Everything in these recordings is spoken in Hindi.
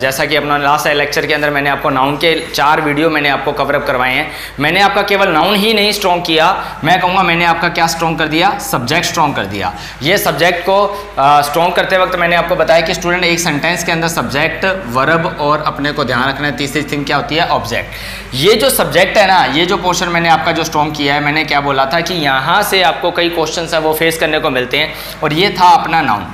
जैसा कि अपना लास्ट लेक्चर के अंदर मैंने आपको नाउन के 4 वीडियो मैंने आपको कवर अप करवाए हैं। मैंने आपका केवल नाउन ही नहीं स्ट्रॉन्ग किया, मैं कहूँगा मैंने आपका क्या स्ट्रॉन्ग कर दिया, सब्जेक्ट स्ट्रॉन्ग कर दिया। ये सब्जेक्ट को स्ट्रॉन्ग करते वक्त मैंने आपको बताया कि स्टूडेंट एक सेंटेंस के अंदर सब्जेक्ट, वर्ब और अपने को ध्यान रखना है तीसरी थिंग क्या होती है, ऑब्जेक्ट। ये जो सब्जेक्ट है ना, ये जो पोर्शन मैंने आपका जो स्ट्रॉन्ग किया है, मैंने क्या बोला था कि यहाँ से आपको कई क्वेश्चन है वो फेस करने को मिलते हैं, और ये था अपना नाउन।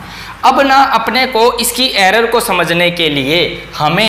अब ना अपने को इसकी एरर को समझने के लिए हमें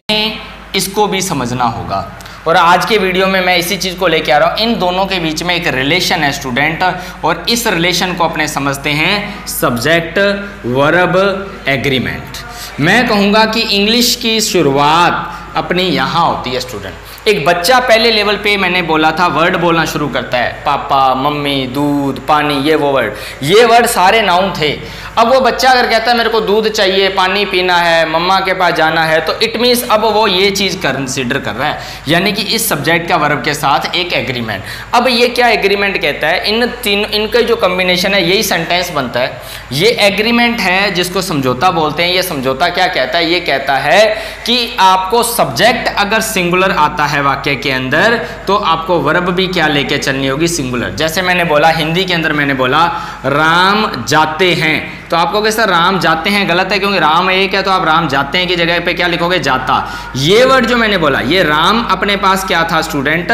इसको भी समझना होगा, और आज के वीडियो में मैं इसी चीज़ को लेके आ रहा हूँ। इन दोनों के बीच में एक रिलेशन है स्टूडेंट, और इस रिलेशन को अपने समझते हैं सब्जेक्ट वर्ब एग्रीमेंट। मैं कहूँगा कि इंग्लिश की शुरुआत अपनी यहाँ होती है स्टूडेंट। एक बच्चा पहले लेवल पे मैंने बोला था वर्ड बोलना शुरू करता है, पापा, मम्मी, दूध, पानी, ये वर्ड सारे नाउन थे। अब वो बच्चा अगर कहता है मेरे को दूध चाहिए, पानी पीना है, मम्मा के पास जाना है, तो इट मीन्स अब वो ये चीज़ कंसिडर कर रहा है, यानी कि इस सब्जेक्ट का वर्ब के साथ एक एग्रीमेंट। अब ये क्या एग्रीमेंट कहता है, इनका जो कम्बिनेशन है यही सेंटेंस बनता है। ये एग्रीमेंट है जिसको समझौता बोलते हैं। ये समझौता क्या कहता है, ये कहता है कि आपको सब्जेक्ट अगर सिंगुलर आता है वाक्य के अंदर, तो आपको वर्ब भी क्या लेके चलनी होगी, सिंगुलर। जैसे मैंने बोला हिंदी के अंदर, मैंने बोला राम जाते हैं, तो आपको कैसा राम जाते हैं गलत है, क्योंकि राम एक है, तो आप राम जाते हैं की जगह पे क्या लिखोगे, जाता। ये वर्ड जो मैंने बोला, ये राम अपने पास क्या था स्टूडेंट,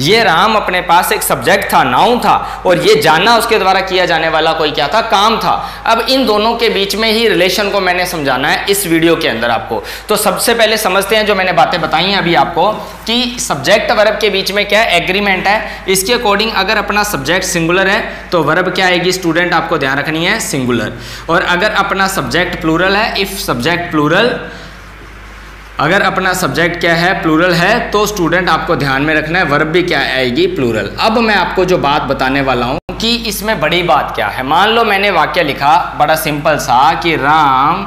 ये राम अपने पास एक सब्जेक्ट था, नाउन था, और ये जाना उसके द्वारा किया जाने वाला कोई क्या था, काम था। अब इन दोनों के बीच में ही रिलेशन को मैंने समझाना है इस वीडियो के अंदर आपको। तो सबसे पहले समझते हैं जो मैंने बातें बताई हैं अभी आपको, कि सब्जेक्ट वर्ब के बीच में क्या एग्रीमेंट है। इसके अकॉर्डिंग अगर अपना सब्जेक्ट सिंगुलर है तो वर्ब क्या आएगी स्टूडेंट, आपको ध्यान रखनी है, सिंगुलर। और अगर अपना सब्जेक्ट प्लूरल है, इफ सब्जेक्ट प्लूरल, अगर अपना सब्जेक्ट क्या है, प्लूरल है, तो स्टूडेंट आपको ध्यान में रखना है वर्ब भी क्या आएगी, प्लूरल। अब मैं आपको जो बात बताने वाला हूं कि इसमें बड़ी बात क्या है। मान लो मैंने वाक्य लिखा बड़ा सिंपल सा कि Ram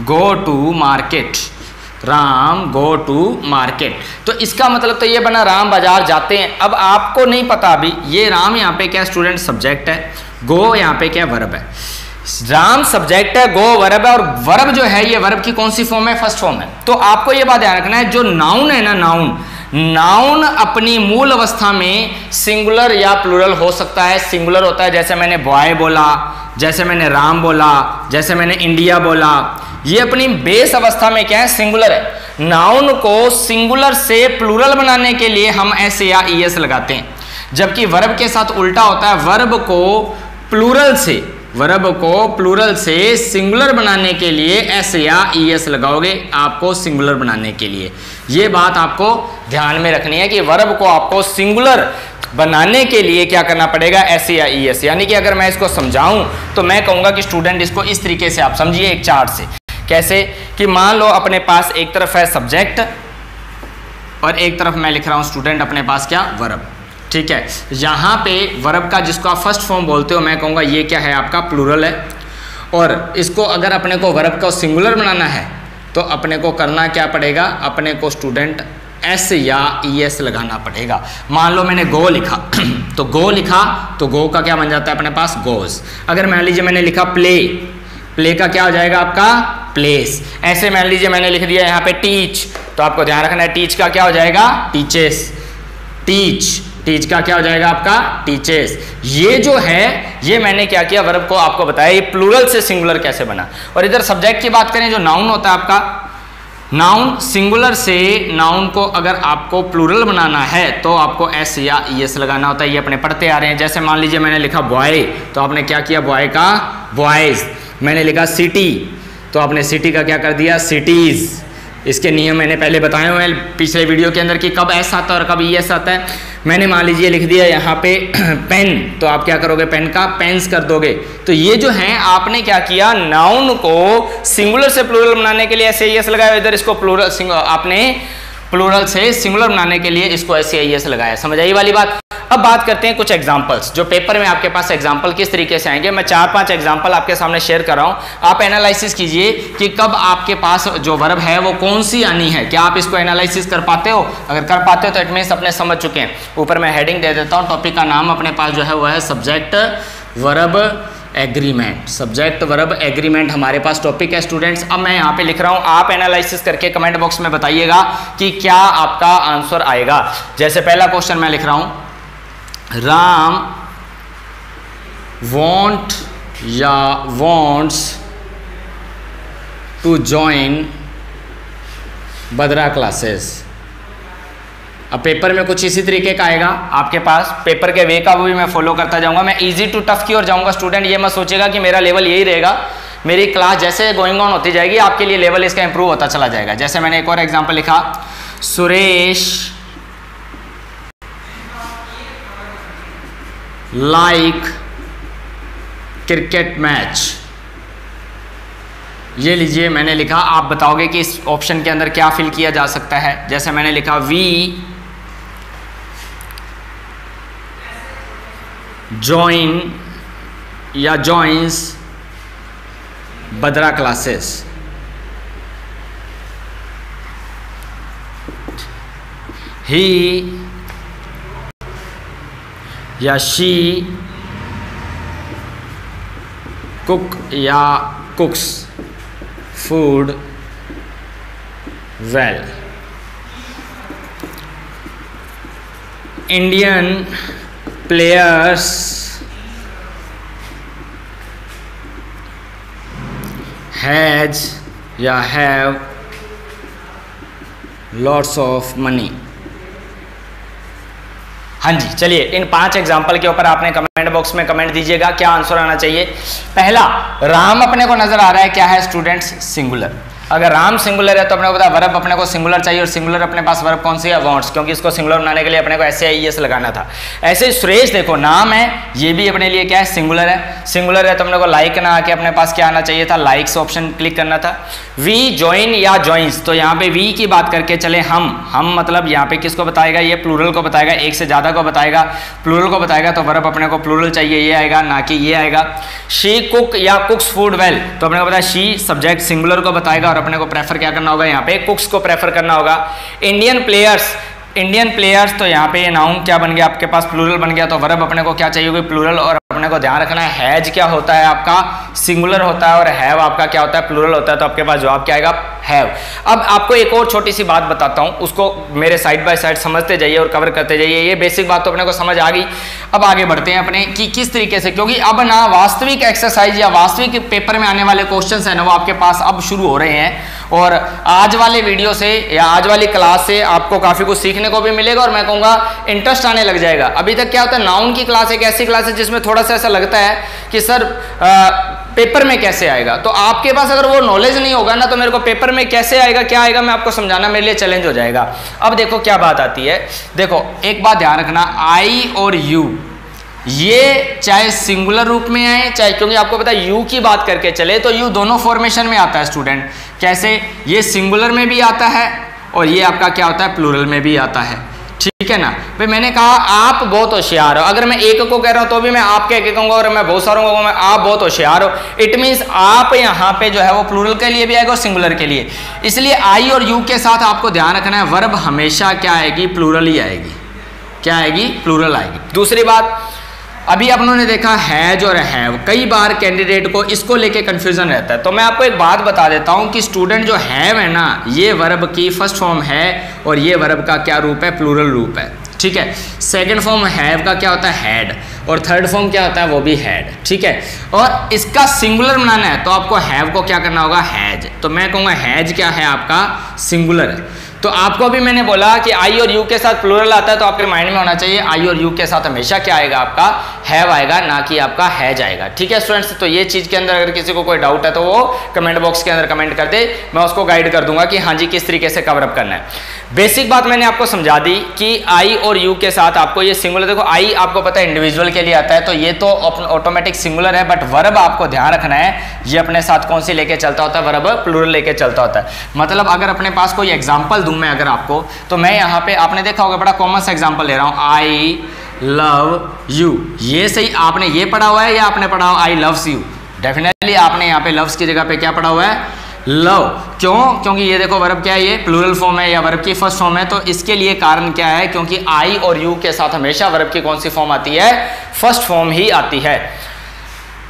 go to market, Ram go to market, तो इसका मतलब तो ये बना राम बाजार जाते हैं। अब आपको नहीं पता अभी ये राम यहाँ पे क्या स्टूडेंट सब्जेक्ट है, गो यहाँ पे क्या वर्ब है। राम सब्जेक्ट है, गो वर्ब है, और वर्ब जो है ये वर्ब की कौन सी फॉर्म है, फर्स्ट फॉर्म है। तो आपको ये बात ध्यान रखना है, जो नाउन है ना, नाउन अपनी मूल अवस्था में सिंगुलर या प्लूरल हो सकता है। सिंगुलर होता है जैसे मैंने बॉय बोला, जैसे मैंने राम बोला, जैसे मैंने इंडिया बोला, ये अपनी बेस अवस्था में क्या है, सिंगुलर है। नाउन को सिंगुलर से प्लूरल बनाने के लिए हम एस या ईएस लगाते हैं, जबकि वर्ब के साथ उल्टा होता है। वर्ब को प्लूरल से सिंगुलर बनाने के लिए एस या ईएस लगाओगे, आपको सिंगुलर बनाने के लिए। ये बात आपको ध्यान में रखनी है कि वर्ब को आपको सिंगुलर बनाने के लिए क्या करना पड़ेगा, एस या ईएस। यानी कि अगर मैं इसको समझाऊं तो मैं कहूंगा कि स्टूडेंट इसको इस तरीके से आप समझिए, एक चार्ट से। कैसे कि मान लो अपने पास एक तरफ है सब्जेक्ट और एक तरफ मैं लिख रहा हूं स्टूडेंट अपने पास क्या, वर्ब। ठीक है, यहाँ पे वर्ब का जिसको आप फर्स्ट फॉर्म बोलते हो, मैं कहूँगा ये क्या है आपका, प्लूरल है। और इसको अगर अपने को वर्ब को सिंगुलर बनाना है तो अपने को करना क्या पड़ेगा, अपने को स्टूडेंट एस या ईएस लगाना पड़ेगा। मान लो मैंने गो लिखा तो गो लिखा तो गो का क्या बन जाता है अपने पास, गोज। अगर मान लीजिए मैंने लिखा प्ले, प्ले का क्या हो जाएगा आपका, प्लेस। ऐसे मान लीजिए मैंने लिख दिया यहाँ पे टीच, तो आपको ध्यान रखना है टीच का क्या हो जाएगा, टीचेस। टीच का क्या हो जाएगा आपका, टीचेस। ये जो है ये मैंने क्या किया, वर्ब को आपको बताया ये प्लूरल से सिंगुलर कैसे बना। और इधर सब्जेक्ट की बात करें, जो नाउन होता है आपका, नाउन सिंगुलर से नाउन को अगर आपको प्लूरल बनाना है तो आपको एस या ईएस लगाना होता है। ये अपने पढ़ते आ रहे हैं। जैसे मान लीजिए मैंने लिखा बॉय, तो आपने क्या किया, बॉय का बॉयज। मैंने लिखा सिटी, तो आपने सिटी का क्या कर दिया, सिटीज। इसके नियम मैंने पहले बताए हुए हैं पिछले वीडियो के अंदर कि कब एस आता है और कब ईएस आता है। मैंने मान लीजिए लिख दिया यहाँ पे पेन, तो आप क्या करोगे, पेन का पेन्स कर दोगे। तो ये जो है आपने क्या किया, नाउन को सिंगुलर से प्लूरल बनाने के लिए ऐसे ईएस लगाया, इधर इसको प्लूरल आपने प्लूरल से सिंगुलर बनाने के लिए इसको ऐसे ईएस लगाया। समझ आई वाली बात। अब बात करते हैं कुछ एग्जाम्पल्स, जो पेपर में आपके पास एग्जाम्पल किस तरीके से आएंगे। मैं 4-5 एग्जाम्पल आपके सामने शेयर कर रहा हूं, आप एनालिसिस कीजिए कि कब आपके पास जो वर्ब है वो कौन सी आनी है। क्या आप इसको एनालिसिस कर पाते हो? अगर कर पाते हो तो इट मीन्स अपने समझ चुके हैं। ऊपर मैं हेडिंग दे देता हूं, टॉपिक का नाम अपने पास जो है वो है subject verb agreement, subject verb agreement हमारे पास टॉपिक है स्टूडेंट्स। अब मैं यहाँ पे लिख रहा हूँ, आप एनालिसिस करके कमेंट बॉक्स में बताइएगा कि क्या आपका आंसर आएगा। जैसे पहला क्वेश्चन मैं लिख रहा हूँ, राम वॉन्ट या wants to join Badra classes. अब पेपर में कुछ इसी तरीके का आएगा आपके पास, पेपर के वे का वो भी मैं फॉलो करता जाऊंगा। मैं इजी टू टफ की ओर जाऊंगा स्टूडेंट, ये मत सोचेगा कि मेरा लेवल यही रहेगा। मेरी क्लास जैसे गोइंग ऑन होती जाएगी आपके लिए लेवल इसका इंप्रूव होता चला जाएगा। जैसे मैंने एक और एग्जांपल लिखा, सुरेश लाइक क्रिकेट मैच। ये लीजिए मैंने लिखा, आप बताओगे कि इस ऑप्शन के अंदर क्या फिल किया जा सकता है। जैसे मैंने लिखा, वी जॉइन या जॉइंस बद्रा क्लासेस। ही या शी कुक या कुक्स food well. Indian players has या हैव लॉट्स ऑफ मनी। हाँ जी, चलिए इन 5 एग्जाम्पल के ऊपर आपने कमेंट बॉक्स में कमेंट दीजिएगा क्या आंसर आना चाहिए। पहला, राम अपने को नजर आ रहा है क्या है स्टूडेंट्स, सिंगुलर। अगर राम सिंगुलर है तो अपने को पता वर्ब अपने को सिंगुलर चाहिए, और सिंगुलर अपने पास वर्ब कौन सी है, वांट्स, क्योंकि इसको सिंगुलर बनाने के लिए अपने को एस लगाना था। ऐसे ही सुरेश देखो नाम है, ये भी अपने लिए क्या है, सिंगुलर है। सिंगुलर है तो अपने को लाइक ना आके अपने पास क्या आना चाहिए था, लाइक्स ऑप्शन क्लिक करना था। वी जॉइन या जॉइंस, तो यहाँ पे वी की बात करके चले हम मतलब यहाँ पे किसको बताएगा, ये प्लूरल को बताएगा, एक से ज्यादा को बताएगा। प्लूरल को बताएगा तो वर्ब अपने को प्लूरल चाहिए, ये आएगा ना कि ये आएगा। शी कुक या कुक्स फूड वेल, तो अपने को पता है शी सब्जेक्ट सिंगुलर को बताएगा और अपने को प्रेफर क्या करना होगा, यहाँ पे कुक्स को प्रेफर करना होगा। इंडियन प्लेयर्स, तो यहाँ पे ये नाउन क्या बन गया आपके पास, प्लूरल बन गया, तो वर्ब अपने को क्या चाहिए, प्लूरल। और अपने को ध्यान रखना है हैज क्या होता है आपका, सिंगुलर होता है, और हैव आपका क्या होता है, प्लूरल होता है। तो आपके पास जवाब क्या आएगा, हैव। अब आपको एक और छोटी सी बात बताता हूं, उसको मेरे साइड बाय साइड समझते जाइए और कवर करते जाइए। ये बेसिक बात तो अपने को समझ आ गई। अब आगे बढ़ते हैं अपने कि किस तरीके से, क्योंकि अब ना वास्तविक एक्सरसाइज या वास्तविक पेपर में आने वाले क्वेश्चंस है ना वो आपके पास अब शुरू हो रहे हैं। और आज वाले वीडियो से या आज वाली क्लास से आपको काफी कुछ सीखने को भी मिलेगा, और मैं कहूँगा इंटरेस्ट आने लग जाएगा। अभी तक क्या होता है, नाउन की क्लास एक ऐसी क्लास है जिसमें थोड़ा सा ऐसा लगता है कि सर पेपर में कैसे आएगा। तो आपके पास अगर वो नॉलेज नहीं होगा ना, तो मेरे को पेपर में कैसे आएगा, क्या आएगा, मैं आपको समझाना मेरे लिए चैलेंज हो जाएगा। अब देखो क्या बात आती है, देखो एक बात ध्यान रखना, आई और यू ये चाहे सिंगुलर रूप में आए चाहे, क्योंकि आपको पता है यू की बात करके चले तो यू दोनों फॉर्मेशन में आता है स्टूडेंट। कैसे, ये सिंगुलर में भी आता है और ये आपका क्या होता है, प्लूरल में भी आता है। ठीक है ना भाई, मैंने कहा आप बहुत होशियार हो। अगर मैं एक को कह रहा हूं तो भी मैं आप कह के कहूंगा, और मैं बहुत सारों को कहूंगा आप बहुत होशियार हो। इट मीन्स आप यहाँ पे जो है वो प्लूरल के लिए भी आएगा और सिंगुलर के लिए। इसलिए आई और यू के साथ आपको ध्यान रखना है, वर्ब हमेशा क्या आएगी, प्लूरल ही आएगी। क्या आएगी, प्लूरल आएगी। दूसरी बात, अभी आप लोगों ने देखा हैज और हैव, कई बार कैंडिडेट को इसको लेके कंफ्यूजन रहता है। तो मैं आपको एक बात बता देता हूं कि स्टूडेंट जो हैव है ना, ये वर्ब की फर्स्ट फॉर्म है और ये वर्ब का क्या रूप है, प्लूरल रूप है। ठीक है, सेकंड फॉर्म हैव का क्या होता है, हैड, और थर्ड फॉर्म क्या होता है, वो भी हैड। ठीक है, और इसका सिंगुलर बनाना है तो आपको हैव को क्या करना होगा, हैज। तो मैं कहूँगा हैज क्या है आपका, सिंगुलर है। तो आपको अभी मैंने बोला कि आई और यू के साथ प्लूरल आता है, तो आपके माइंड में होना चाहिए आई और यू के साथ हमेशा क्या आएगा, आपका हैव आएगा, ना कि आपका हैज आएगा। ठीक है स्टूडेंट्स, तो ये चीज़ के अंदर अगर किसी को कोई डाउट है तो वो कमेंट बॉक्स के अंदर कमेंट कर दे, मैं उसको गाइड कर दूंगा कि हाँ जी किस तरीके से कवर अप करना है। बेसिक बात मैंने आपको समझा दी कि आई और यू के साथ आपको ये सिंगुलर, देखो आई आपको पता है इंडिविजुअल के लिए आता है, तो ये तो ऑटोमेटिक सिंगुलर है, बट वर्ब आपको ध्यान रखना है ये अपने साथ कौन सी लेके चलता होता है, वर्ब प्लूरल लेके चलता होता है। मतलब अगर अपने पास कोई एग्जाम्पल दूं मैं अगर आपको, तो मैं यहाँ पे आपने देखा होगा बड़ा कॉमन सा एग्जाम्पल ले रहा हूँ, आई लव यू। ये सही आपने ये पढ़ा हुआ है या आपने पढ़ा हुआ आई लव्स यू? डेफिनेटली आपने यहाँ पे लव्स की जगह पे क्या पढ़ा हुआ है, लव। क्यों? क्योंकि ये देखो वर्ब क्या है, ये प्लूरल फॉर्म है या वर्ब की फर्स्ट फॉर्म है। तो इसके लिए कारण क्या है, क्योंकि आई और यू के साथ हमेशा वर्ब की कौन सी फॉर्म आती है, फर्स्ट फॉर्म ही आती है।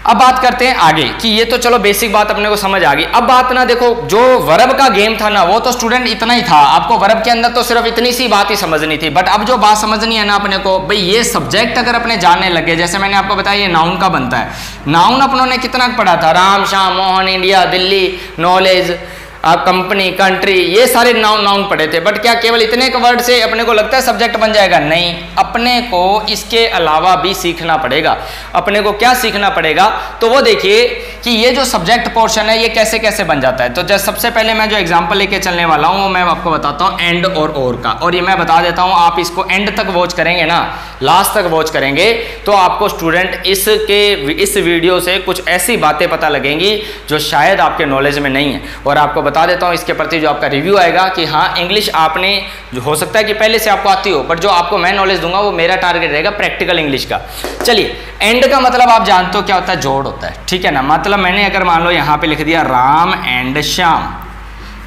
अब बात करते हैं आगे कि ये तो चलो बेसिक बात अपने को समझ आ गई। अब बात ना देखो, जो वर्ब का गेम था ना वो तो स्टूडेंट इतना ही था, आपको वर्ब के अंदर तो सिर्फ इतनी सी बात ही समझनी थी। बट अब जो बात समझनी है ना अपने को, भाई ये सब्जेक्ट अगर अपने जानने लगे, जैसे मैंने आपको बताया ये नाउन का बनता है। नाउन अपनों ने कितना पढ़ा था, राम, श्याम, मोहन, इंडिया, दिल्ली, नॉलेज, आप कंपनी, कंट्री, ये सारे नाउन पढ़े थे। बट क्या केवल इतने के वर्ड से अपने को लगता है सब्जेक्ट बन जाएगा? नहीं, अपने को इसके अलावा भी सीखना पड़ेगा। अपने को क्या सीखना पड़ेगा? तो वो देखिए कि ये जो सब्जेक्ट पोर्शन है ये कैसे कैसे बन जाता है। तो जब सबसे पहले मैं जो एग्जांपल लेके चलने वाला हूँ वो मैं आपको बताता हूँ एंड और का। और ये मैं बता देता हूँ, आप इसको एंड तक वॉच करेंगे ना, लास्ट तक वॉच करेंगे तो आपको स्टूडेंट इस वीडियो से कुछ ऐसी बातें पता लगेंगी जो शायद आपके नॉलेज में नहीं है। और आपको बता देता हूं इसके प्रति जो आपका रिव्यू आएगा कि हाँ इंग्लिश आपने, जो हो सकता है कि पहले से आपको आती हो, बट जो आपको मैं नॉलेज दूंगा वो मेरा टारगेट रहेगा प्रैक्टिकल इंग्लिश का। चलिए, एंड का मतलब आप जानते हो क्या होता है? जोड़ होता है, ठीक है ना। मतलब मैंने अगर मान लो यहाँ पे लिख दिया राम एंड श्याम,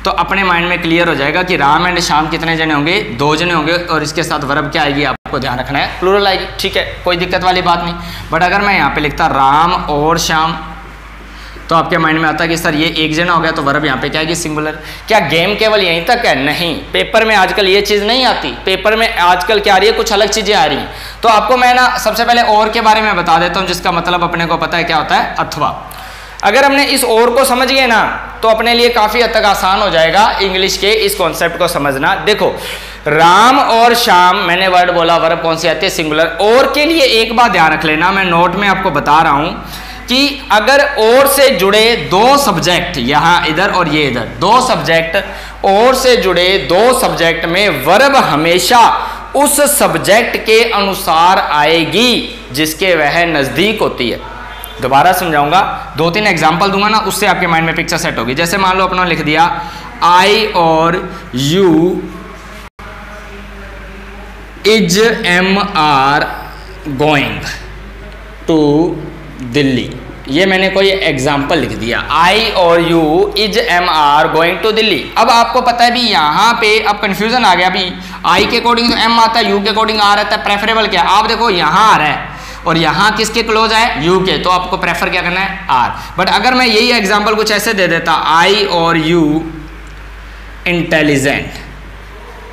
तो अपने माइंड में क्लियर हो जाएगा कि राम एंड श्याम कितने जने होंगे? 2 जने होंगे। और इसके साथ वर्ब क्या आएगी आपको ध्यान रखना है? प्लूरल आएगी, ठीक है, कोई दिक्कत वाली बात नहीं। बट अगर मैं यहाँ पे लिखता राम और श्याम, तो आपके माइंड में आता है कि सर ये 1 जना हो गया, तो वर्ब यहाँ पे क्या आएगी? सिंगुलर। क्या गेम केवल यहीं तक है? नहीं, पेपर में आजकल ये चीज़ नहीं आती। पेपर में आजकल क्या आ रही है? कुछ अलग चीज़ें आ रही हैं। तो आपको मैं ना सबसे पहले और के बारे में बता देता हूँ, जिसका मतलब अपने को पता है क्या होता है? अथवा। अगर हमने इस और को समझ गए ना तो अपने लिए काफ़ी हद तक आसान हो जाएगा इंग्लिश के इस कॉन्सेप्ट को समझना। देखो, राम और श्याम, मैंने वर्ड बोला, वर्ब कौन सी आती है? सिंगुलर। और के लिए एक बात ध्यान रख लेना, मैं नोट में आपको बता रहा हूं कि अगर और से जुड़े 2 सब्जेक्ट, यहां इधर और ये इधर 2 सब्जेक्ट, और से जुड़े 2 सब्जेक्ट में वर्ब हमेशा उस सब्जेक्ट के अनुसार आएगी जिसके वह नजदीक होती है। दोबारा समझाऊंगा, 2-3 एग्जाम्पल दूंगा ना, उससे आपके माइंड में पिक्चर सेट होगी। जैसे मान लो अपना लिख दिया आई और you is M are going to Delhi. ये मैंने कोई एग्जाम्पल लिख दिया, आई और you is M are going to Delhi. अब आपको पता है भी यहाँ पे अब कंफ्यूजन आ गया। भी आई के अकॉर्डिंग तो एम आता है, यू के अकॉर्डिंग आर आता है। प्रेफरेबल क्या? आप देखो यहाँ आ रहा है और यहाँ किसके क्लोज है? यू के, तो आपको प्रेफर क्या करना है? आर। बट अगर मैं यही एग्जाम्पल कुछ ऐसे दे देता, आई और यू इंटेलिजेंट,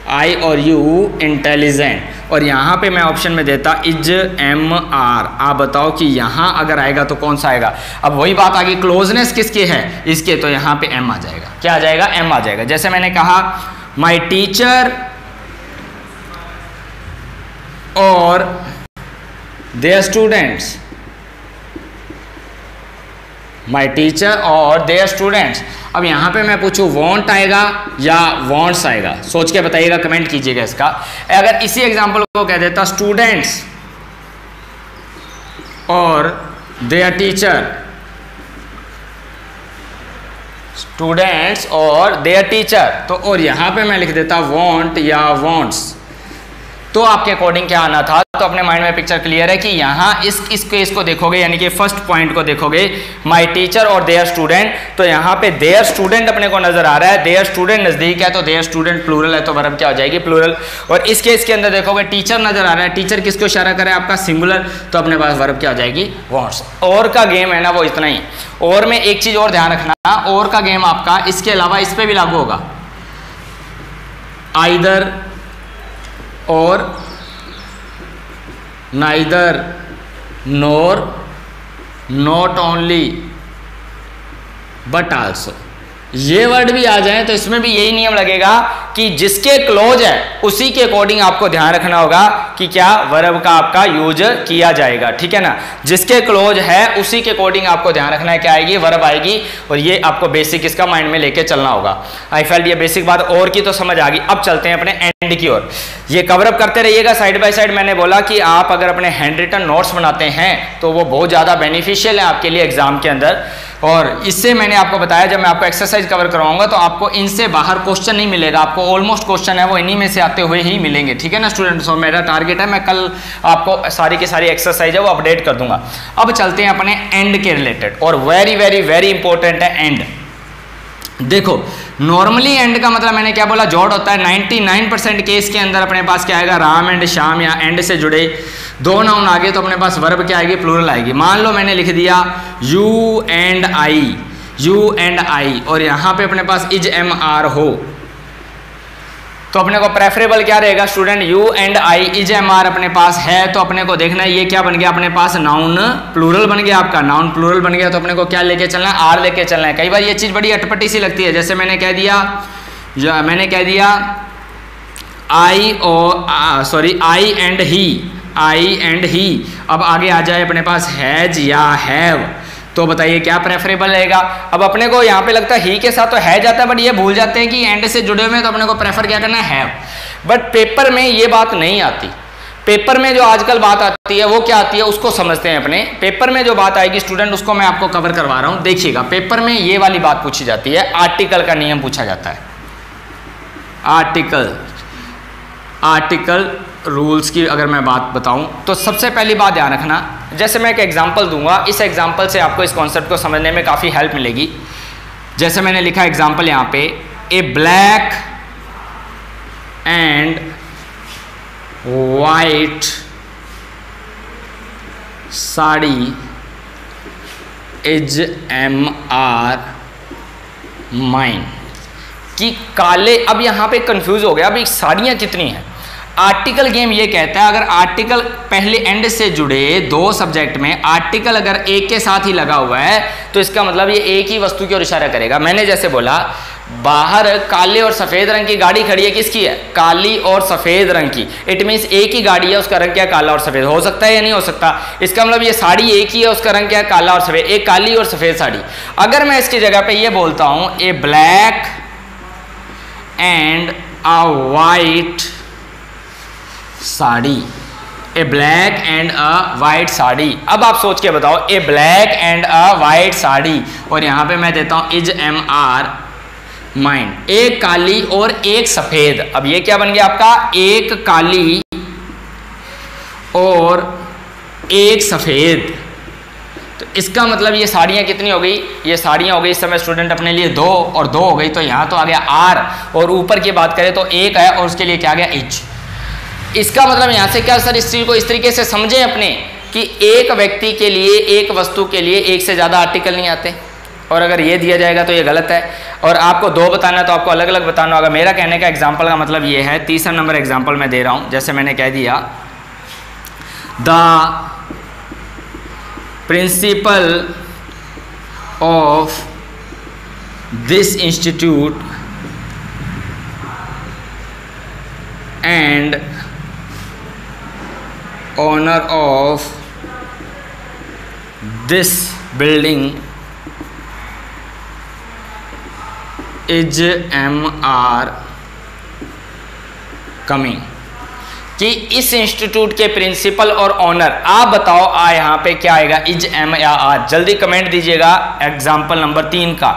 आई और यू इंटेलिजेंट, और यहाँ पे मैं ऑप्शन में देता इज एम आर, आप बताओ कि यहाँ अगर आएगा तो कौन सा आएगा? अब वही बात आ गई, क्लोजनेस किसके है? इसके, तो यहाँ पे एम आ जाएगा। क्या आ जाएगा? एम आ जाएगा। जैसे मैंने कहा माई टीचर और देयर स्टूडेंट्स, माई टीचर और देयर स्टूडेंट्स। अब यहाँ पे मैं पूछूं वॉन्ट आएगा या वॉन्ट्स आएगा? सोच के बताइएगा, कमेंट कीजिएगा इसका। अगर इसी एग्जाम्पल को कह देता स्टूडेंट्स और देयर टीचर, स्टूडेंट्स और देयर टीचर, तो और यहाँ पे मैं लिख देता वॉन्ट या वॉन्ट्स, तो आपके अकॉर्डिंग क्या आना था? तो अपने माइंड में पिक्चर क्लियर है कि यहाँ इस केस को देखोगे, यानी कि फर्स्ट पॉइंट को देखोगे, माय टीचर और देयर स्टूडेंट, तो यहाँ पे देयर स्टूडेंट अपने को नजर आ रहा है। देयर स्टूडेंट नजदीक है तो देयर स्टूडेंट प्लूरल है, तो वर्ब क्या हो जाएगी? प्लूरल। और इस केस के अंदर देखोगे टीचर नजर आ रहा है, टीचर किसको इशारा करे? आपका सिंगुलर, तो अपने पास वर्ब क्या हो जाएगी? वॉन्ट्स। और का गेम है ना वो इतना ही। और में एक चीज और ध्यान रखना, और का गेम आपका इसके अलावा इस पर भी लागू होगा, आइदर और, neither nor, not only but also। ये वर्ड भी आ जाए तो इसमें भी यही नियम लगेगा कि जिसके क्लोज है उसी के अकॉर्डिंग आपको ध्यान रखना होगा कि क्या वर्ब का आपका यूज किया जाएगा, ठीक है ना। जिसके क्लोज है उसी के अकॉर्डिंग आपको ध्यान रखना है, क्या आएगी? वर्ब आएगी। और ये आपको बेसिक इसका माइंड में लेके चलना होगा। आई फेल्ट ये बेसिक बात और की तो समझ आ गई। अब चलते हैं अपने एंड की ओर। ये कवर अप करते रहिएगा साइड बाय साइड। मैंने बोला कि आप अगर अपने हैंड रिटन नोट्स बनाते हैं तो वो बहुत ज़्यादा बेनिफिशियल है आपके लिए एग्जाम के अंदर। और इससे मैंने आपको बताया, जब मैं आपको एक्सरसाइज कवर करवाऊंगा तो आपको इनसे बाहर क्वेश्चन नहीं मिलेगा, आपको ऑलमोस्ट क्वेश्चन है वो इन्हीं में से आते हुए ही मिलेंगे, ठीक है ना स्टूडेंट्स। और मेरा टारगेट है मैं कल आपको सारी की सारी एक्सरसाइज है वो अपडेट कर दूंगा। अब चलते हैं अपने एंड के रिलेटेड, और वेरी वेरी वेरी इंपॉर्टेंट है एंड। देखो नॉर्मली एंड का मतलब मैंने क्या बोला? जोड़ होता है। 99% केस के अंदर अपने पास क्या आएगा? राम एंड श्याम, या एंड से जुड़े दो नाउन आ गए तो अपने पास वर्ब क्या आएगी, प्लूरल आएगी। मान लो मैंने लिख दिया यू एंड आई और यहाँ पे अपने पास इज एम आर हो, तो अपने को प्रेफरेबल क्या रहेगा student, you and I is M are अपने पास है, तो अपने को देखना है ये क्या बन गया अपने पास, नाउन प्लूरल बन गया। आपका नाउन प्लूरल बन गया तो अपने को क्या लेके चलना है, आर लेके चलना है। कई बार ये चीज़ बड़ी अटपटी सी लगती है, जैसे मैंने कह दिया आई एंड ही, अब आगे आ जाए अपने पास हैज या हैव, तो बताइए क्या प्रेफरेबल रहेगा। अब अपने को यहाँ पे लगता है ही के साथ तो है जाता है, बट ये भूल जाते हैं कि एंड से जुड़े हुए हैं, तो अपने को प्रेफर क्या करना है, हैव। बट पेपर में ये बात नहीं आती। पेपर में जो आजकल बात आती है वो क्या आती है उसको समझते हैं अपने। पेपर में जो बात आएगी स्टूडेंट उसको मैं आपको कवर करवा रहा हूँ। देखिएगा पेपर में ये वाली बात पूछी जाती है, आर्टिकल का नियम पूछा जाता है। आर्टिकल रूल्स की अगर मैं बात बताऊं तो सबसे पहली बात ध्यान रखना, जैसे मैं एक एग्जांपल दूंगा, इस एग्जांपल से आपको इस कॉन्सेप्ट को समझने में काफ़ी हेल्प मिलेगी। जैसे मैंने लिखा एग्जांपल यहाँ पे, a black and white sari is M आर माइन, कि काले, अब यहाँ पे कंफ्यूज हो गया, अभी साड़ियाँ कितनी हैं। आर्टिकल गेम ये कहता है अगर आर्टिकल पहले एंड से जुड़े दो सब्जेक्ट में आर्टिकल अगर एक के साथ ही लगा हुआ है तो इसका मतलब ये एक ही वस्तु की ओर इशारा करेगा। मैंने जैसे बोला बाहर काले और सफ़ेद रंग की गाड़ी खड़ी है, किसकी है, काली और सफ़ेद रंग की, इट मीन्स एक ही गाड़ी है, उसका रंग क्या है, काला और सफ़ेद। हो सकता है या नहीं हो सकता, इसका मतलब ये साड़ी एक ही है, उसका रंग क्या है, काला और सफ़ेद, एक काली और सफ़ेद साड़ी। अगर मैं इसकी जगह पे ये बोलता हूँ a black and a white sari, a black and a white sari, अब आप सोच के बताओ a black and a white sari, और यहां पे मैं देता हूं इज एम आर माइंड, एक काली और एक सफेद। अब ये क्या बन गया आपका, एक काली और एक सफेद, तो इसका मतलब ये साड़ियाँ कितनी हो गई, ये साड़ियाँ हो गई इस समय स्टूडेंट अपने लिए दो और दो हो गई, तो यहाँ तो आ गया आर, और ऊपर की बात करें तो एक है और उसके लिए क्या आ गया, इच। इसका मतलब यहाँ से क्या सर, इस चीज़ को इस तरीके से समझें अपने कि एक व्यक्ति के लिए, एक वस्तु के लिए एक से ज़्यादा आर्टिकल नहीं आते, और अगर ये दिया जाएगा तो ये गलत है, और आपको दो बताना है तो आपको अलग अलग बताना होगा। मेरा कहने का एग्जाम्पल का मतलब ये है, तीसरा नंबर एग्जाम्पल मैं दे रहा हूँ, जैसे मैंने कह दिया the principal of this institute and owner of this building is MR coming, कि इस इंस्टीट्यूट के प्रिंसिपल और ऑनर, आप बताओ यहाँ पे क्या आएगा, इज एम या आर। जल्दी कमेंट दीजिएगा एग्जाम्पल नंबर 3 का,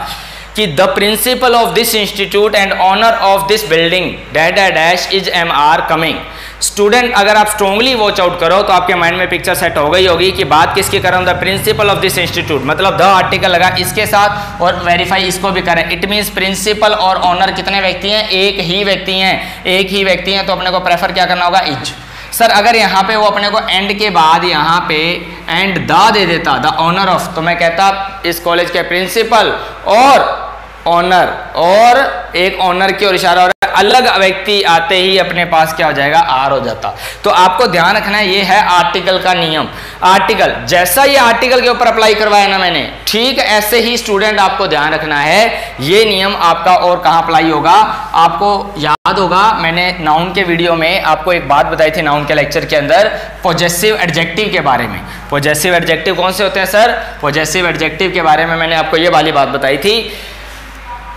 कि the principal of this institute and owner of this building dash dash is M are coming. Student अगर आप स्ट्रॉन्गली वॉच आउट करो तो आपके माइंड में पिक्चर सेट हो गई होगी कि बात किसकी कर रहा हूं, the principal of this institute, मतलब द आर्टिकल लगा इसके साथ और वेरीफाई इसको भी करें। इट मींस प्रिंसिपल और ऑनर कितने व्यक्ति हैं, एक ही व्यक्ति हैं, एक ही व्यक्ति हैं, तो अपने को प्रेफर क्या करना होगा, इज। सर अगर यहाँ पे वो अपने को एंड के बाद यहाँ पे एंड द दे देता, द ऑनर ऑफ, तो मैं कहता इस कॉलेज के प्रिंसिपल और ऑनर, और एक ऑनर की ओर इशारा हो रहा है, अलग व्यक्ति आते ही अपने पास क्या हो जाएगा, आर हो जाता। तो आपको ध्यान रखना है, ये है आर्टिकल का नियम। आर्टिकल जैसा ये आर्टिकल के ऊपर अप्लाई करवाया ना मैंने, ठीक ऐसे ही स्टूडेंट आपको ध्यान रखना है ये नियम आपका और कहाँ अप्लाई होगा। आपको याद होगा मैंने नाउन के वीडियो में आपको एक बात बताई थी, नाउन के लेक्चर के अंदर पॉजेसिव एडजेक्टिव के बारे में। पॉजेसिव एडजेक्टिव कौन से होते हैं सर, पॉजेसिव एडजेक्टिव के बारे में मैंने आपको ये वाली बात बताई थी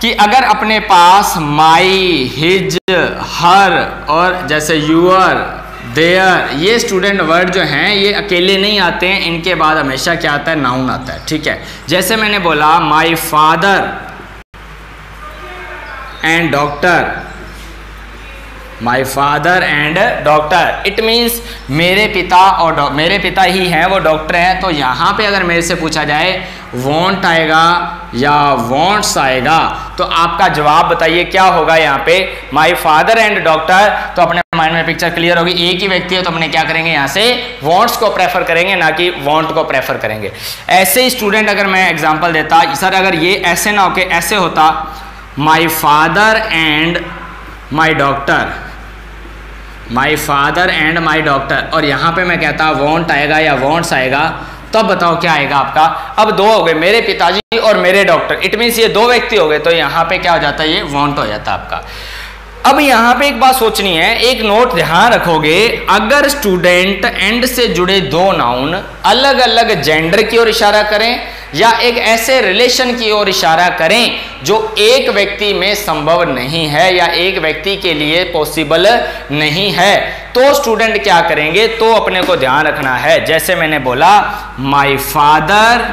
कि अगर अपने पास माई, हिज, हर और जैसे यूअर, देयर, ये स्टूडेंट वर्ड जो हैं ये अकेले नहीं आते हैं, इनके बाद हमेशा क्या आता है, नाउन आता है। ठीक है, जैसे मैंने बोला माई father and doctor, my father and doctor, it means मेरे पिता और मेरे पिता ही हैं, वो डॉक्टर हैं। तो यहाँ पे अगर मेरे से पूछा जाए वॉन्ट आएगा या वॉन्ट्स आएगा, तो आपका जवाब बताइए क्या होगा यहाँ पे, माई फादर एंड डॉक्टर। तो अपने माइंड में पिक्चर क्लियर होगी, एक ही व्यक्ति है तो अपने क्या करेंगे यहाँ से वॉन्ट्स को प्रेफर करेंगे, ना कि वॉन्ट को प्रेफर करेंगे। ऐसे ही स्टूडेंट अगर मैं एग्जाम्पल देता, सर अगर ये ऐसे ना होके ऐसे होता, माई father and my doctor, my father and my doctor, और यहाँ पे मैं कहता वॉन्ट आएगा या वॉन्ट्स आएगा, तब बताओ क्या आएगा आपका। अब दो हो गए, मेरे पिताजी और मेरे डॉक्टर, इट मीन्स ये दो व्यक्ति हो गए, तो यहाँ पे क्या हो जाता है, ये वॉन्ट हो जाता है आपका। अब यहाँ पे एक बात सोचनी है, एक नोट ध्यान रखोगे, अगर स्टूडेंट एंड से जुड़े दो नाउन अलग अलग जेंडर की ओर इशारा करें या एक ऐसे रिलेशन की ओर इशारा करें जो एक व्यक्ति में संभव नहीं है या एक व्यक्ति के लिए पॉसिबल नहीं है, तो स्टूडेंट क्या करेंगे, तो अपने को ध्यान रखना है। जैसे मैंने बोला माई फादर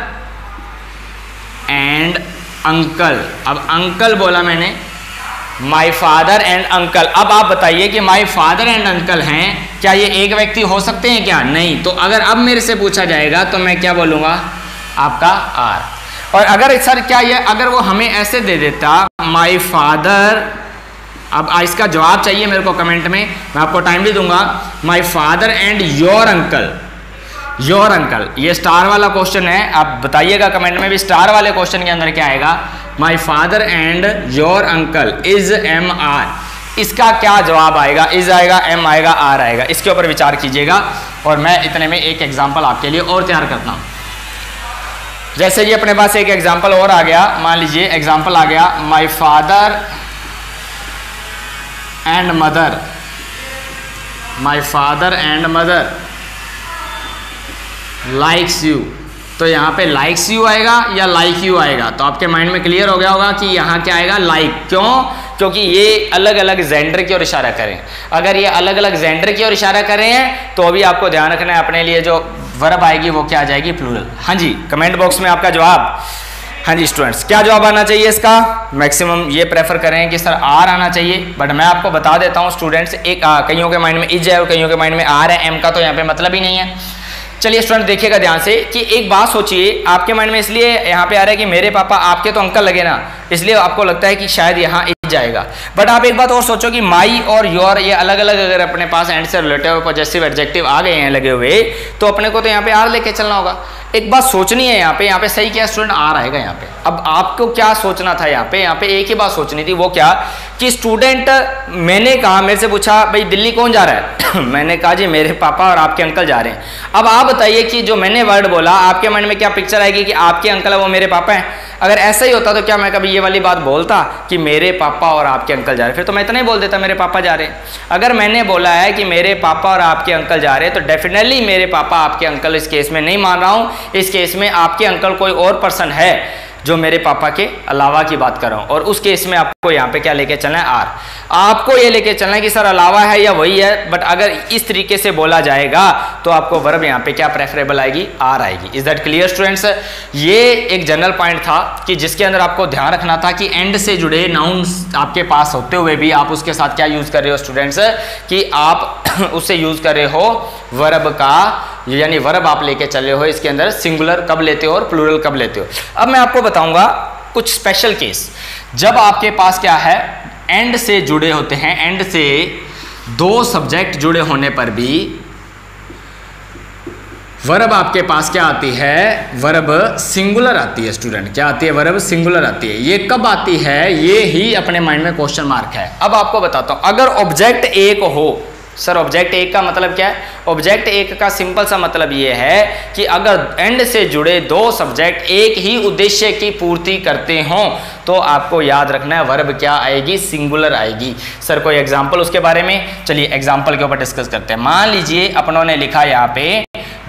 एंड अंकल, अब अंकल बोला मैंने, माई फादर एंड अंकल। अब आप बताइए कि माई फादर एंड अंकल हैं, क्या ये एक व्यक्ति हो सकते हैं क्या, नहीं। तो अगर अब मेरे से पूछा जाएगा तो मैं क्या बोलूँगा, आपका आर। और अगर सर क्या ये, अगर वो हमें ऐसे दे देता माई फादर, अब इसका जवाब चाहिए मेरे को कमेंट में, मैं आपको टाइम भी दूंगा, माई father and your uncle, your uncle, ये स्टार वाला क्वेश्चन है, आप बताइएगा कमेंट में भी स्टार वाले क्वेश्चन के अंदर क्या आएगा, my father and your uncle is M are, इसका क्या जवाब आएगा, इज आएगा, एम आएगा, आर आएगा, इसके ऊपर विचार कीजिएगा। और मैं इतने में एक एग्जाम्पल आपके लिए और तैयार करता हूँ। जैसे ये अपने पास एक एग्जाम्पल और आ गया, मान लीजिए एग्जाम्पल आ गया, माई father and mother, my father and mother likes you, तो यहाँ पे लाइक्स यू आएगा या लाइक यू आएगा, तो आपके माइंड में क्लियर हो गया होगा कि यहाँ क्या आएगा, लाइक। क्यों, क्योंकि ये अलग अलग जेंडर की ओर इशारा करें। अगर ये अलग अलग जेंडर की ओर इशारा कर रहे हैं तो अभी आपको ध्यान रखना है, अपने लिए जो वर्ब आएगी वो क्या आ जाएगी, प्लूरल। हाँ जी, कमेंट बॉक्स में आपका जवाब। हाँ जी स्टूडेंट्स, क्या जवाब आना चाहिए इसका, मैक्सिमम ये प्रेफर करें कि सर आर आना चाहिए, बट मैं आपको बता देता हूँ स्टूडेंट्स, एक कईयों के माइंड में इज है और कईयों के माइंड में आर है, एम का तो यहाँ पे मतलब ही नहीं है। चलिए स्टूडेंट देखिएगा ध्यान से कि एक बात सोचिए, आपके माइंड में इसलिए यहाँ पे आ रहा है कि मेरे पापा, आपके तो अंकल लगे ना, इसलिए आपको लगता है कि शायद यहाँ इज जाएगा। बट आप एक बात और सोचो कि माई और योर ये अलग अलग अगर अपने पास एंड से रिलेटिव पॉजेसिव एडजेक्टिव आ गए हैं लगे हुए, तो अपने को तो यहाँ पे आर लेके चलना होगा। एक बात सोचनी है यहाँ पे सही क्या स्टूडेंट, आर आएगा यहाँ पे। अब आपको क्या सोचना था यहाँ पे एक ही बात सोचनी थी, वो क्या कि स्टूडेंट, मैंने कहा, मेरे से पूछा भाई दिल्ली कौन जा रहा है मैंने कहा जी मेरे पापा और आपके अंकल जा रहे हैं। अब आप बताइए कि जो मैंने वर्ड बोला आपके मन में क्या पिक्चर आएगी कि आपके अंकल है वो मेरे पापा हैं। अगर ऐसा ही होता तो क्या मैं कभी ये वाली बात बोलता कि मेरे पापा और आपके अंकल जा रहे हैं, फिर तो मैं इतना ही बोल देता मेरे पापा जा रहे हैं। अगर मैंने बोला है कि मेरे पापा और आपके अंकल जा रहे हैं तो डेफिनेटली मेरे पापा आपके अंकल, इस केस में नहीं मान रहा हूँ, इस केस में आपके अंकल कोई और पर्सन है जो मेरे पापा के अलावा की बात कर रहा हूँ, और उस केस में आपको यहाँ पे क्या लेके चलना है, आर। आपको ये लेके चलना है कि सर अलावा है या वही है, बट अगर इस तरीके से बोला जाएगा तो आपको वर्ब यहाँ पे क्या प्रेफरेबल आएगी, आर आएगी। Is that clear students. ये एक जनरल पॉइंट था कि जिसके अंदर आपको ध्यान रखना था कि एंड से जुड़े नाउन्स आपके पास होते हुए भी आप उसके साथ क्या यूज कर रहे हो स्टूडेंट्स, कि आप उससे यूज कर रहे हो वर्ब का, यानी वर्ब आप लेके चले हो, इसके अंदर सिंगुलर कब लेते हो और प्लूरल कब लेते हो। अब मैं आपको बताऊंगा कुछ स्पेशल केस, जब आपके पास क्या है, एंड से जुड़े होते हैं, एंड से दो सब्जेक्ट जुड़े होने पर भी वर्ब आपके पास क्या आती है, वर्ब सिंगुलर आती है स्टूडेंट। क्या आती है, वर्ब सिंगुलर आती है। ये कब आती है, ये ही अपने माइंड में क्वेश्चन मार्क है। अब आपको बताता हूं, अगर ऑब्जेक्ट एक हो, सर ऑब्जेक्ट एक का मतलब क्या है, ऑब्जेक्ट एक का सिंपल सा मतलब ये है कि अगर एंड से जुड़े दो सब्जेक्ट एक ही उद्देश्य की पूर्ति करते हों तो आपको याद रखना है वर्ब क्या आएगी, सिंगुलर आएगी। सर कोई एग्जांपल उसके बारे में, चलिए एग्जांपल के ऊपर डिस्कस करते हैं। मान लीजिए अपनों ने लिखा यहाँ पे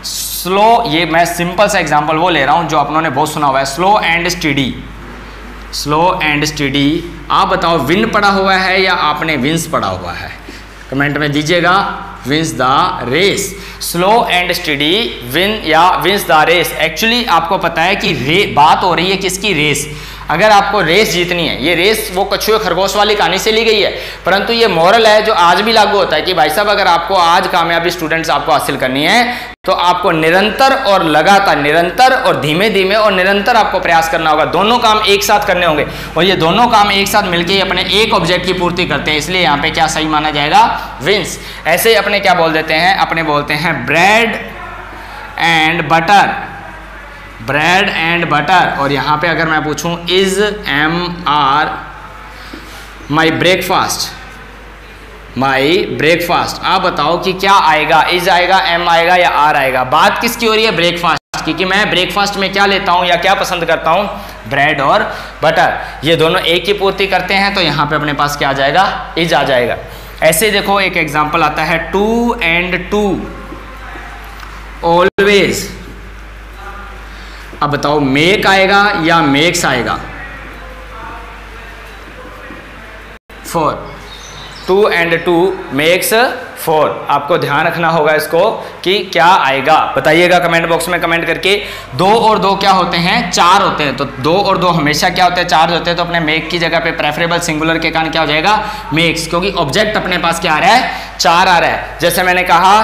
स्लो, ये मैं सिंपल सा एग्जांपल वो ले रहा हूँ जो अपनों ने बहुत सुना हुआ है, slow and study. Slow and study, आप बताओ विन पढ़ा हुआ है या आपने विंस पढ़ा हुआ है, कमेंट में दीजिएगा। Wins the race, slow and steady win या विंस द रेस। एक्चुअली आपको पता है कि बात हो रही है किसकी, रेस। अगर आपको रेस जीतनी है, ये रेस वो कछुए खरगोश वाली कहानी से ली गई है, परंतु ये मॉरल है जो आज भी लागू होता है कि भाई साहब अगर आपको आज कामयाबी स्टूडेंट्स आपको हासिल करनी है तो आपको निरंतर और लगातार, निरंतर और धीमे धीमे और निरंतर आपको प्रयास करना होगा। दोनों काम एक साथ करने होंगे और ये दोनों काम एक साथ मिलके अपने एक ऑब्जेक्ट की पूर्ति करते हैं, इसलिए यहाँ पे क्या सही माना जाएगा, विंस। ऐसे ही अपने क्या बोल देते हैं, अपने बोलते हैं bread and butter, bread and butter. और यहाँ पे अगर मैं पूछूं is MR my breakfast, my breakfast, आप बताओ कि क्या आएगा, इज आएगा, M आएगा या R आएगा। बात किसकी हो रही है, ब्रेकफास्ट की, कि मैं ब्रेकफास्ट में क्या लेता हूं या क्या पसंद करता हूं, ब्रेड और बटर। ये दोनों एक की पूर्ति करते हैं तो यहाँ पे अपने पास क्या आ जाएगा, इज आ जाएगा। ऐसे देखो एक एग्जांपल आता है 2 and 2 ऑलवेज। अब बताओ मेक आएगा या मेक्स आएगा, 4, 2 and 2 makes 4। आपको ध्यान रखना होगा इसको कि क्या आएगा, बताइएगा कमेंट बॉक्स में कमेंट करके। 2 और 2 क्या होते हैं, 4 होते हैं, तो 2 और 2 हमेशा क्या होते हैं, 4 होते हैं। तो अपने मेक की जगह पे प्रेफरेबल सिंगुलर के कारण क्या हो जाएगा, मेक्स, क्योंकि ऑब्जेक्ट अपने पास क्या आ रहा है, 4 आ रहा है। जैसे मैंने कहा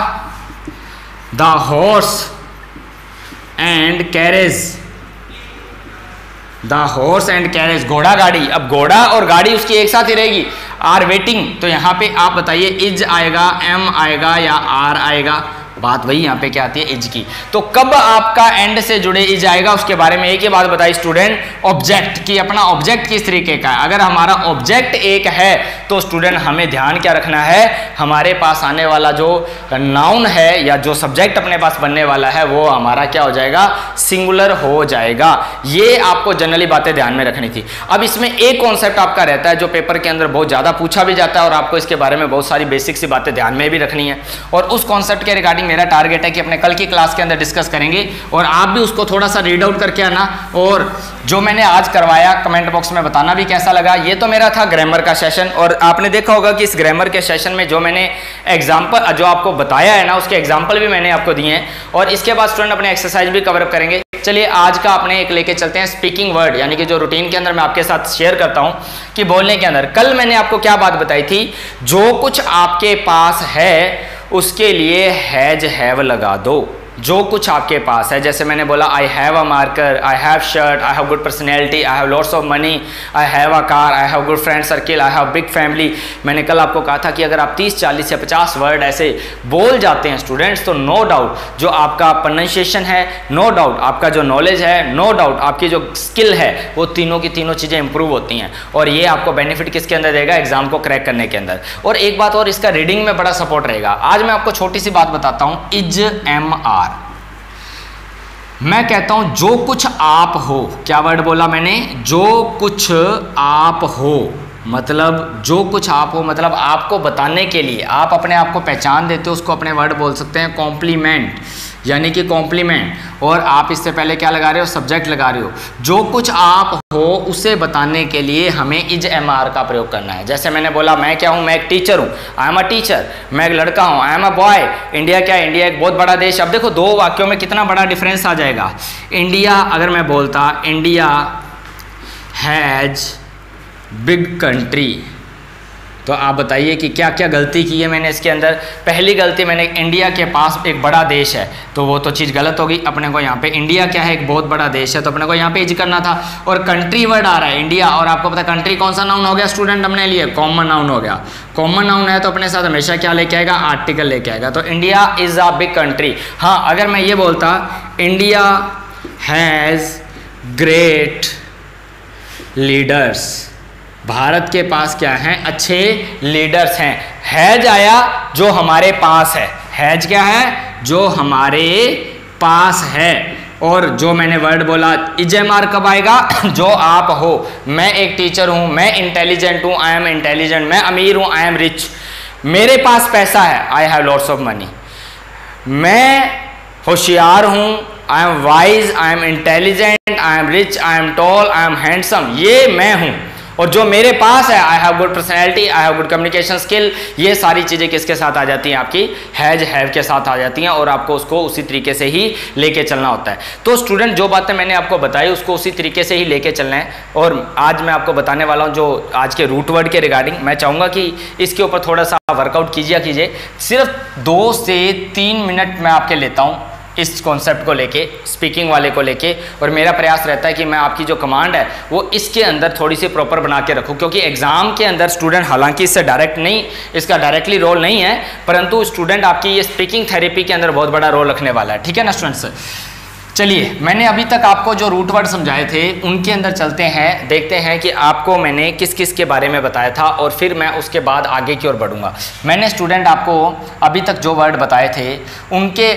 the horse and carriage, the horse and carriage, घोड़ा गाड़ी। अब घोड़ा और गाड़ी उसकी एक साथ ही रहेगी, आर वेटिंग। तो यहाँ पे आप बताइए इज आएगा, M आएगा या R आएगा। बात वही यहाँ पे क्या आती है, इज की। तो कब आपका एंड से जुड़े इज आएगा उसके बारे में एक ही बात बताई स्टूडेंट, ऑब्जेक्ट की, अपना ऑब्जेक्ट किस तरीके का है। अगर हमारा ऑब्जेक्ट एक है तो स्टूडेंट हमें ध्यान क्या रखना है, हमारे पास आने वाला जो नाउन है या जो सब्जेक्ट अपने पास बनने वाला है वो हमारा क्या हो जाएगा, सिंगुलर हो जाएगा। ये आपको जनरली बातें ध्यान में रखनी थी। अब इसमें एक कॉन्सेप्ट आपका रहता है जो पेपर के अंदर बहुत ज्यादा पूछा भी जाता है और आपको इसके बारे में बहुत सारी बेसिक सी बातें ध्यान में भी रखनी है, और उस कॉन्सेप्ट के रिगार्डिंग मेरा टारगेट है कि अपने कल की क्लास के अंदर डिस्कस करेंगे और आप भी उसको थोड़ा सा रीड आउट करके आना। और जो मैंने आज करवाया कमेंट बॉक्स में बताना भी कैसा लगा। ये तो मेरा था ग्रामर का सेशन, और आपने देखा होगा कि इस ग्रामर के सेशन में जो मैंने एग्जाम्पल जो आपको बताया है ना, उसके एग्जाम्पल भी मैंने आपको दिए हैं, और इसके बाद स्टूडेंट अपने एक्सरसाइज भी कवर अप करेंगे। चलिए आज का अपने एक लेके चलते हैं स्पीकिंग वर्ड, यानी कि जो रूटीन के अंदर मैं आपके साथ शेयर करता हूं कि बोलने के अंदर। कल मैंने आपको क्या बात बताई थी, जो कुछ आपके पास है उसके लिए हैज हैव लगा दो। जो कुछ आपके पास है, जैसे मैंने बोला I have a marker, I have shirt, I have good personality, I have lots of money, I have a car, I have good friend circle, I have big family. मैंने कल आपको कहा था कि अगर आप 30, 40 या 50 वर्ड ऐसे बोल जाते हैं स्टूडेंट्स, तो नो डाउट जो आपका प्रोनाउंसिएशन है, नो डाउट आपका जो नॉलेज है, नो डाउट आपकी जो स्किल है, वो तीनों की तीनों चीज़ें इंप्रूव होती हैं। और ये आपको बेनिफिट किसके अंदर देगा, एग्जाम को क्रैक करने के अंदर। और एक बात और, इसका रीडिंग में बड़ा सपोर्ट रहेगा। आज मैं आपको छोटी सी बात बताता हूँ, इज MR। मैं कहता हूं जो कुछ आप हो, क्या वर्ड बोला मैंने, जो कुछ आप हो, मतलब जो कुछ आप हो मतलब आपको बताने के लिए, आप अपने आप को पहचान देते हो, उसको अपने वर्ड बोल सकते हैं कॉम्प्लीमेंट, यानी कि कॉम्प्लीमेंट। और आप इससे पहले क्या लगा रहे हो, सब्जेक्ट लगा रहे हो। जो कुछ आप हो उसे बताने के लिए हमें इज MR का प्रयोग करना है। जैसे मैंने बोला मैं क्या हूं, मैं एक टीचर हूं, आई एम अ टीचर। मैं एक लड़का हूं, I am a boy. India क्या है, इंडिया एक बहुत बड़ा देश। अब देखो 2 वाक्यों में कितना बड़ा डिफरेंस आ जाएगा। इंडिया अगर मैं बोलता इंडिया हैज बिग कंट्री, तो आप बताइए कि क्या क्या गलती की है मैंने इसके अंदर। पहली गलती मैंने, इंडिया के पास एक बड़ा देश है, तो वो तो चीज़ गलत होगी। अपने को यहाँ पे इंडिया क्या है, एक बहुत बड़ा देश है, तो अपने को यहाँ पे इज करना था। और कंट्री वर्ड आ रहा है इंडिया, और आपको पता है कंट्री कौन सा नाउन हो गया स्टूडेंट अपने लिए, कॉमन नाउन हो गया। कॉमन नाउन है तो अपने साथ हमेशा क्या लेके आएगा, आर्टिकल लेके आएगा। तो India is a big country. हाँ, अगर मैं ये बोलता India has great leaders, Bharat के पास क्या हैं, अच्छे लीडर्स हैं। हैज आया जो हमारे पास है, हैज क्या है, जो हमारे पास है। और जो मैंने वर्ड बोला इज MR कब आएगा, जो आप हो। मैं एक टीचर हूं, मैं इंटेलिजेंट हूं, आई एम इंटेलिजेंट। मैं अमीर हूं, आई एम रिच। मेरे पास पैसा है, I have lots of money. मैं होशियार हूं, I am wise, I am intelligent, I am rich, I am tall, I am handsome. ये मैं हूं। और जो मेरे पास है, I have good personality, I have good communication skill, ये सारी चीज़ें किसके साथ आ जाती हैं, आपकी हैज हैव के साथ आ जाती हैं, और आपको उसको उसी तरीके से ही लेके चलना होता है। तो स्टूडेंट जो बातें मैंने आपको बताई उसको उसी तरीके से ही लेके चलना है। और आज मैं आपको बताने वाला हूँ जो आज के रूट वर्ड के रिगार्डिंग, मैं चाहूँगा कि इसके ऊपर थोड़ा सा वर्कआउट कीजिए। सिर्फ 2 से 3 मिनट मैं आपके लेता हूँ इस कॉन्सेप्ट को लेके, स्पीकिंग वाले को लेके, और मेरा प्रयास रहता है कि मैं आपकी जो कमांड है वो इसके अंदर थोड़ी सी प्रॉपर बना के रखूँ, क्योंकि एग्जाम के अंदर स्टूडेंट, हालांकि इससे डायरेक्ट नहीं, इसका डायरेक्टली रोल नहीं है, परंतु स्टूडेंट आपकी ये स्पीकिंग थेरेपी के अंदर बहुत बड़ा रोल रखने वाला है। ठीक है ना स्टूडेंट्स? चलिए, मैंने अभी तक आपको जो रूट वर्ड समझाए थे उनके अंदर चलते हैं, देखते हैं कि आपको मैंने किस किस के बारे में बताया था, और फिर मैं उसके बाद आगे की ओर बढ़ूंगा। मैंने स्टूडेंट आपको अभी तक जो वर्ड बताए थे उनके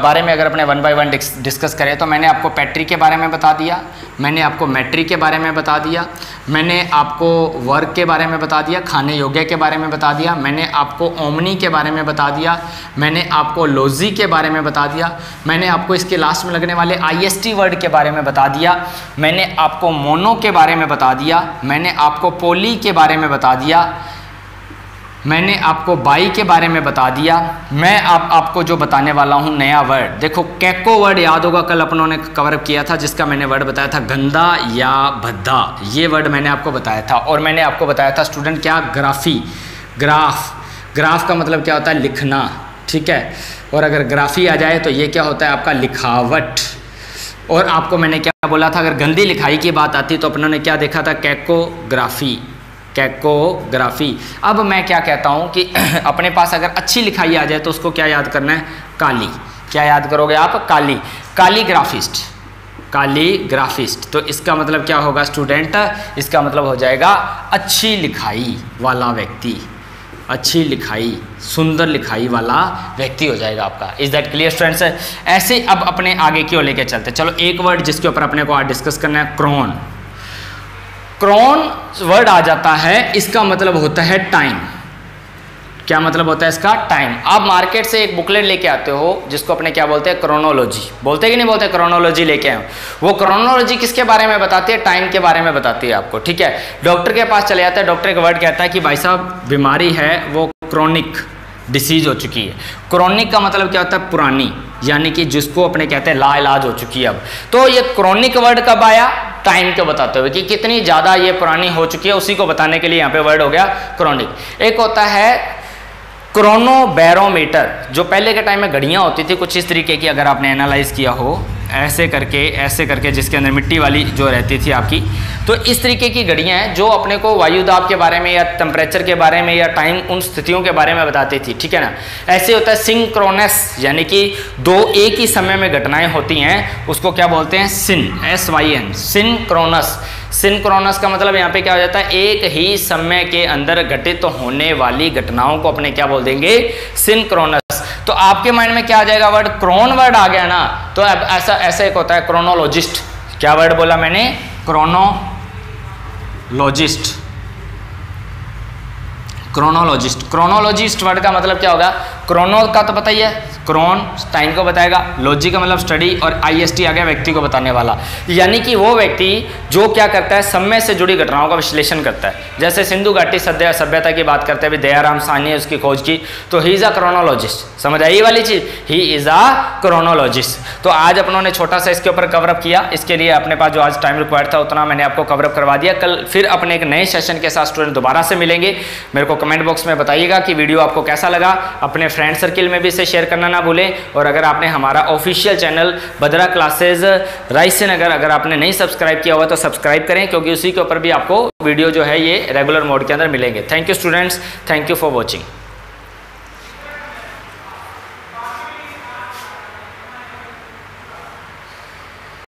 बारे में अगर अपने 1 बाय 1 डिस्कस करें तो मैंने आपको पैट्री के बारे में बता दिया, मैंने आपको मैट्री के बारे में बता दिया, मैंने आपको वर्क के बारे में बता दिया, खाने योग्य के बारे में बता दिया, मैंने आपको ओमनी के बारे में बता दिया, मैंने आपको लॉजी के बारे में बता दिया, मैंने आपको इसके लास्ट में लगने वाले IST वर्ड के बारे में बता दिया, मैंने आपको मोनो के बारे में बता दिया, मैंने आपको पोली के बारे में बता दिया, मैंने आपको बाई के बारे में बता दिया। मैं आपको जो बताने वाला हूँ नया वर्ड, देखो कैको वर्ड याद होगा कल अपनों ने कवर अप किया था, जिसका मैंने वर्ड बताया था गंदा या भद्दा, ये वर्ड मैंने आपको बताया था। और मैंने आपको बताया था स्टूडेंट क्या, ग्राफ का मतलब क्या होता है, लिखना। ठीक है, और अगर ग्राफी आ जाए तो ये क्या होता है, आपका लिखावट। और आपको मैंने क्या बोला था, अगर गंदी लिखाई की बात आती तो अपनों ने क्या देखा था, कैकोग्राफी। अब मैं क्या कहता हूँ कि अपने पास अगर अच्छी लिखाई आ जाए तो उसको क्या याद करना है, काली। क्या याद करोगे आप, कालीग्राफिस्ट। तो इसका मतलब क्या होगा स्टूडेंट, इसका मतलब हो जाएगा अच्छी लिखाई वाला व्यक्ति, अच्छी लिखाई, सुंदर लिखाई वाला व्यक्ति हो जाएगा आपका। Is that clear students? ऐसे अब अपने आगे की ओर लेके चलते। चलो एक वर्ड जिसके ऊपर अपने को आज डिस्कस करना है, क्रोन वर्ड आ जाता है, इसका मतलब होता है टाइम। क्या मतलब होता है इसका, टाइम। आप मार्केट से एक बुकलेट लेके आते हो जिसको अपने क्या बोलते हैं, क्रोनोलॉजी। बोलते कि नहीं बोलते, क्रोनोलॉजी लेके आए। वो क्रोनोलॉजी किसके बारे में बताती है, टाइम के बारे में बताती है आपको। ठीक है, डॉक्टर के पास चले जाते हैं, डॉक्टर का वर्ड कहता है कि भाई साहब बीमारी है वो क्रोनिक डिसीज हो चुकी है। क्रोनिक का मतलब क्या होता है, पुरानी, यानी कि जिसको अपने कहते हैं लाइलाज हो चुकी है अब। तो ये क्रोनिक वर्ड कब आया, टाइम को बताते हुए कि कितनी ज़्यादा ये पुरानी हो चुकी है, उसी को बताने के लिए यहाँ पे वर्ड हो गया क्रोनिक। एक होता है क्रोनोबैरोमीटर, जो पहले के टाइम में घड़ियाँ होती थी कुछ इस तरीके की, अगर आपने एनालाइज किया हो, ऐसे करके जिसके अंदर मिट्टी वाली जो रहती थी आपकी, तो इस तरीके की घड़ियाँ हैं जो अपने को वायुदाब के बारे में या टेम्परेचर के बारे में या टाइम उन स्थितियों के बारे में बताती थी। ठीक है ना। ऐसे होता है सिंक्रोनस, यानी कि दो एक ही समय में घटनाएं होती हैं, उसको क्या बोलते हैं, SYN, सिंक्रोनस। सिंक्रोनस का मतलब यहाँ पे क्या हो जाता है, एक ही समय के अंदर घटित होने वाली घटनाओं को अपने क्या बोल देंगे, सिंक्रोनस। तो आपके माइंड में क्या आ जाएगा, वर्ड क्रोन वर्ड आ गया ना, तो अब ऐसा एक होता है क्रोनोलॉजिस्ट। क्या वर्ड बोला मैंने, क्रोनोलॉजिस्ट वर्ड का मतलब क्या होगा, क्रोनो का तो पता ही है, क्रोन टाइम को बताएगा, लॉजी का मतलब स्टडी, और IST आ गया व्यक्ति को बताने वाला, यानी कि वो व्यक्ति जो क्या करता है, समय से जुड़ी घटनाओं का विश्लेषण करता है। जैसे सिंधु घाटी सभ्यता की बात करते हैं, दयाराम साहनी उसकी खोज की, तो ही इज अ क्रोनोलॉजिस्ट। समझ आई वाली चीज, ही इज अ क्रोनोलॉजिस्ट। तो आज अपनों ने छोटा सा इसके ऊपर कवरअप किया, इसके लिए अपने पास जो आज टाइम रिक्वायर्ड था उतना मैंने आपको कवरअप करवा दिया। कल फिर अपने एक नए सेशन के साथ स्टूडेंट दोबारा से मिलेंगे। मेरे को कमेंट बॉक्स में बताइएगा कि वीडियो आपको कैसा लगा, अपने फ्रेंड सर्किल में भी इसे शेयर करना ना भूलें। और अगर आपने हमारा ऑफिशियल चैनल बद्रा क्लासेज रायसेनगर अगर आपने नहीं सब्सक्राइब किया हुआ तो सब्सक्राइब करें, क्योंकि उसी के ऊपर भी आपको वीडियो जो है ये रेगुलर मोड के अंदर मिलेंगे। Thank you students, thank you for watching.